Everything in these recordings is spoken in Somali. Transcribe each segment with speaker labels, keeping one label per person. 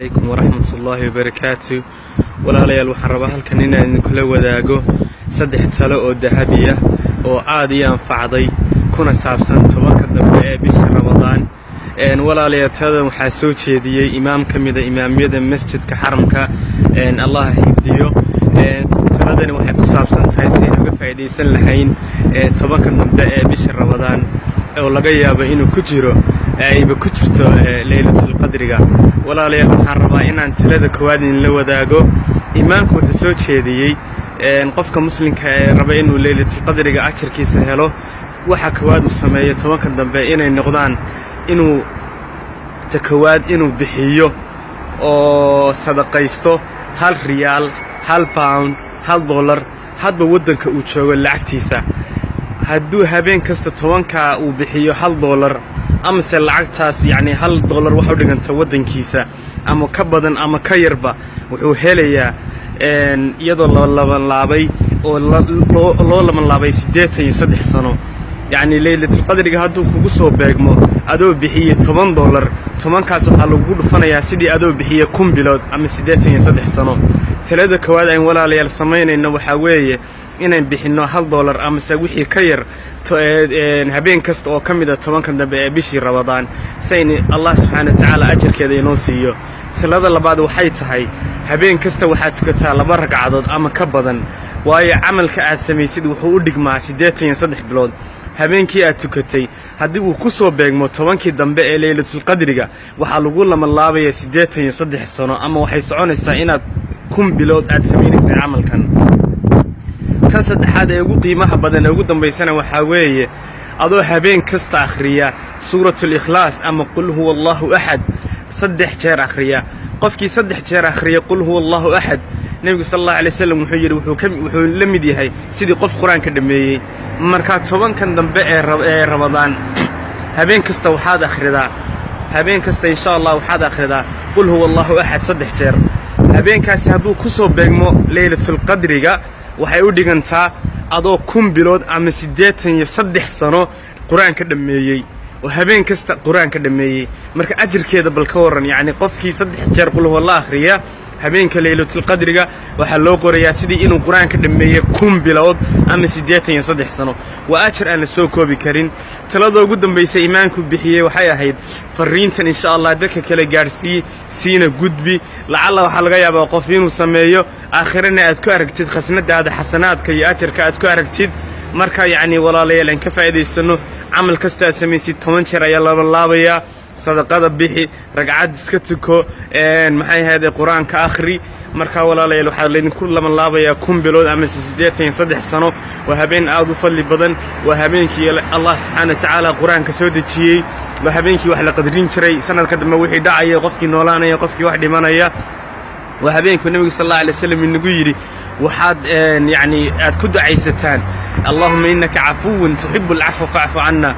Speaker 1: عليكم ورحمة الله وبركاته. walaalayal waxaan rabaa halkan inaan kula wadaago saddex talo oo dahabiya oo aad ii anfacday kuna saabsan tobanka dambe ee bisha Ramadaan. walaalayal tada waxaa soo jeediyay imaam kamida imaamiyada masjidka xaramka Allah xifdiyo. taladani waxay ku saabsan tahay si aan uga faa'iideysan lahayn tobanka dambe ee bisha Ramadaan oo laga yaabo inuu ku jiro ayba ku jirto laylatul qadriga. walaalayal waxaan rabaa inaan talada koowaad in la wadaago. imaamku wuxuu soo jeediyay qofka muslimka ee raba inuu laylatul qadriga ajirkiisa helo waxa koowaad uu sameeyo tobanka dambe inay noqdaan inuu takawaad inuu bixiyo oo sadaqaysto $1 riyaal, £1, $1 hadba wadanka uu joogo lacagtiisa. hadduu habeen kasta tobanka uu bixiyo $1 ama se lacagtaas yani $1 waxa u dhiganta wadankiisa ama ka badan ama ka yarba wuxuu helayaa iyadoo laban laabay oo loo laban laabay 83 sano. يعني ليلة القدر هادو كوسو بيغمو ادو بخيه $10 tobankaas waxa lagu dhufanayaa sidii adoo bixiye 10 bilood ama 83 sano. talada koowaad ay walaalayal sameynayna waxa weeye inaan bixino $1 ama se wixii ka yar habeen kasta oo kamida tobanka dambe ee bishii Ramadaan sayni Allah subhanahu wa ta'ala ajirkeeda inoo siiyo. talada labaad waxay tahay habeen kasta waxaad tukataa 2 ragcadood ama ka badan waayo amalka aad sameeysid wuxuu u dhigmaa 83 bilood. habeenkii aad tukatay haddii uu ku soo beegmo tobankii dambe ee laylatul qadriga waxa lagu laman laabaya 83 sano ama waxay soconaysaa inaad 10 bilood aad sameeynaysaa amalkan. tan saddexaad ee ugu qiimaha badan ee ugu dambeysana waxa weeye adoo habeen kasta akhriya suuratul ikhlaas ama qul huwallahu ahad 3 jeer akhriya. qofkii 3 jeer akhriya qul huwallahu ahad nabiga sallallahu alayhi wasallam wuxuu yiri wuxuu la mid yahay sidii qof quraanka dhameeyay. marka tobankan dambe ee Ramadaan habeen kasta waxaad akhridaa habeen kasta insha Allah waxaad akhridaa qul huwallahu ahad 3 jeer. habeenkaas hadduu ku soo beegmo laylatul qadriga waxay u dhigantaa adoo 10 bilood ama 83 sano quraanka dhameeyay oo habeen kasta quraanka dhameeyay. marka ajirkeeda bal ka waran yani qofkii 3 jeer qul huwallahu akhriya habeenka laylatul qadriga waxa loo qorayaa sidii inuu quraanka dhameeyay 10 bilood ama 83 sano. waa ajir aan la soo koobi karin. talada ugu dambeysay imaanku bixiyay waxay ahayd fariintan insha Allah dadka kale gaarsii siina gudbi lacalla waxa laga yaabaa qof inuu sameeyo aakhirana aad ku aragtid khasnadaada xasanaadka iyo ajirka aad ku aragtid. marka yani walaalayal ka faa'iideysano amal kasta aad sameeysid 10 jeer ayaa la laabaya. صدقة بيحي رجعت سكتكو maxay ahayd quraanka akhri. marka walaalayal waxa leeyin kullu man laabaya 10 bilood ama 83 sano waa habeen aad u fadli badan waa habeenkii Allah subhanahu wa ta'ala quraanka soo dejiyay waa habeenkii wax la qadrin jiray sanadka dambe wixii dhacay qofkii noolaanaya qofkii wax dhimanaya waa habeenkii nabiga sallallahu alayhi wasallam inagu yiri waxaad yani aad ku ducaysataan Allahumma innaka afuwun tuhibbul afwa fa'fu 'anna.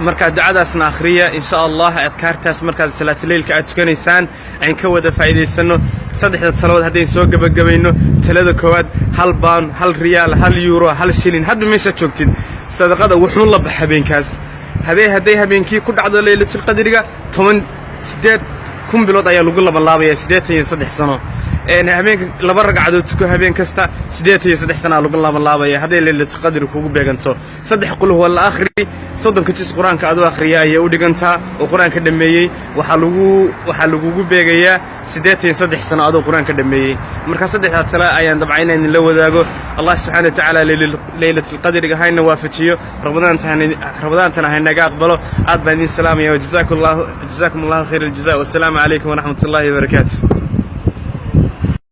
Speaker 1: marka ducadaasna akhriya insha Allah adkaartaas marka salaatul leylka aad tukanaysaan aan ka wada faa'iideysano. saddexda salaad hadday soo gabagabayno talada koowaad £1, $1 riyaal, €1, €1 hadba meesha joogtid sadaqada wuxuu la baxay habeenkaas. hadday habeenkii ku dhacdo laylatul qadriga 10 bilood ayaa lagu laban laabaya 83 sano. habeenka 2 ragcadood tuko habeen kasta 83 sano lagu laban laabaya hadday laylatul qadri kugu beeganto. 3 qul huwa la akhri 30 juz quraanka aad akhriya ay u dhigantaa oo quraanka dhameeyay waxa lagu beegayaa 83 sano aad quraanka dhameeyay. marka saddexda tala ayaan dabcayna in la wadaago. Allah subhanahu wa ta'ala laylatul qadriga hayna waafajiyo Ramadaan haynaga aqbalo. aad baan idin salaamaya. jazakumullahu khayral jazaa. wassalamu alaykum wa rahmatullahi wa barakatuh.